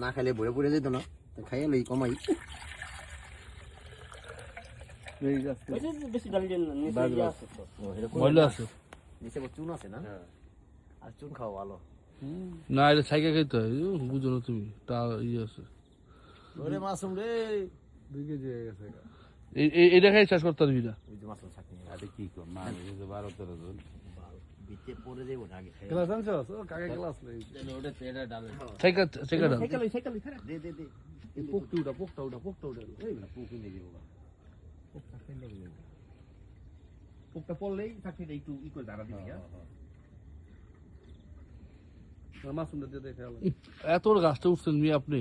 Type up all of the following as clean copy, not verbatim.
না খাইলে ভরে পড়ে যেত না, খাইয়ে লই কমাই। বেশি ডাল দেন নিচে আছে তো, ময়লা আছে নিচে চুন আছে না, আর চুন খাওয়া ভালো না, এটা ছাইকা খাইতে হয়, বুঝো না তুমি, তা আছে। ওরে মাসুম রে, 2 কেজি হয়ে গেছে। এটা খাই শেষ করতে পারবি না। ওই যে মাসুম চাকনি আরে কি কর না, 12-13 জন বিতে পড়ে যাইব না আগে খাই। গ্লাস আনছস? ও কাকে গ্লাস লই? ওটা এটা ডাল ছাইকা ডাল। সাইকেল দে দে দে, এই পোকটা উঠা। এই না পুকি নিয়ে যাবো গা। পোকটা পড়লেই চাকনিটা একটু ই করে দাঁড়া দিবি। মাসুমটা দিয়ে দেখে আলো। এত বড় গাছটা উঠছেন মি আপনি?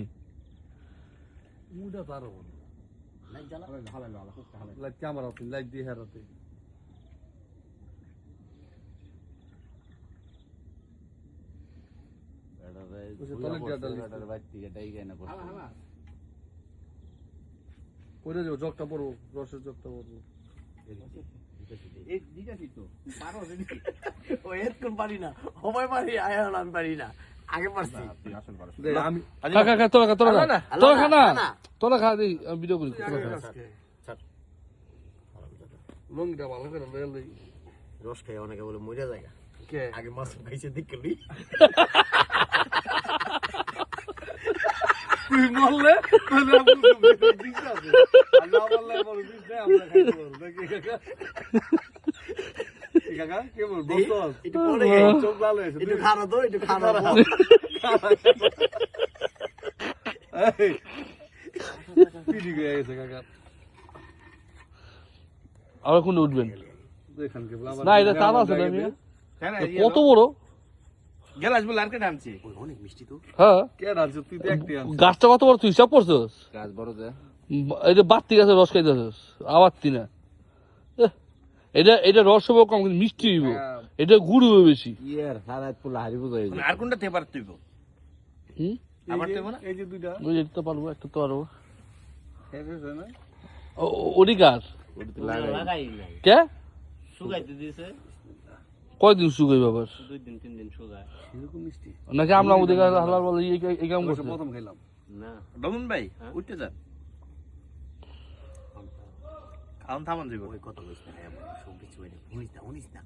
মুডা তারও লাইট জ্বালা হালালো হালা পোকটা হালালো। লাইট ক্যামেরা আছে, লাইট দিয়ে হেরাতে। হালা পরে যাও, জগটা পড়বো, রসের জগটা পড়বো। এই দিতাছি তো পারো রে। ও এতক্ষণ পারি না, সময় পারি, আয়াল আমি পারি না, আগে পারছি। আমি খা তোরা খা দিই, আমি ভিডিও করি। লঙ্গিটা ভালো করে লয়ে লই। রস খাই অনেকে বলে মরে জায়গা, কে আগে মাছ খাইছে দেখলি। তুই মরলে তাহলে আমি দিস আছে, আর না মরলে বড় দিস দে, আমরা খাইতে পারবো নাকি কাকা? কাকা কে বল বস একটু পরে গে, চোখ লাল হয়েছে। একটু খানা দো, একটু খানা দো। এই পিডি হয়ে গেছে কাকা। আবার কোনটা উঠবেন? এখানকে না, এটা তার আছে না মিয়া? কত বড় গেলাস বলে আর কে নামছি অনেক মিষ্টি তো। হ্যাঁ, কে রাখছো তুই? তো একটি আনছিস। গাছটা কত বড় তুই হিসাব করছস? গাছ বড় যে এটা বাত্তি গাছের রস খাইতেছস, আবাত্তি না। এটা রস হবে কম, কিন্তু মিষ্টি হইব, এটা গুড় হবে বেশি। ইয়ার সারা পুলা হারি বুঝাই আর কোনটা তে পারত তুই হুম, আমার তো না এই যে দুইটা ওই যে তো পারবো, একটা তো পারবো। খেয়েছে না? ওটি গাছ লাগাই নাই, কে শুকাইতে দিয়েছে কয়দিন শুকাই বাবার? 2-3 দিন শুকায়। এরকম মিষ্টি নাকি আমরা ওদের গাছ হালার বলে এই কাম করছে? প্রথম খেলাম। না রমন ভাই উঠতে যা খাওন থামান যাইব ওই কত কইছ না, এমন সব কিছু হইনি, উনিস না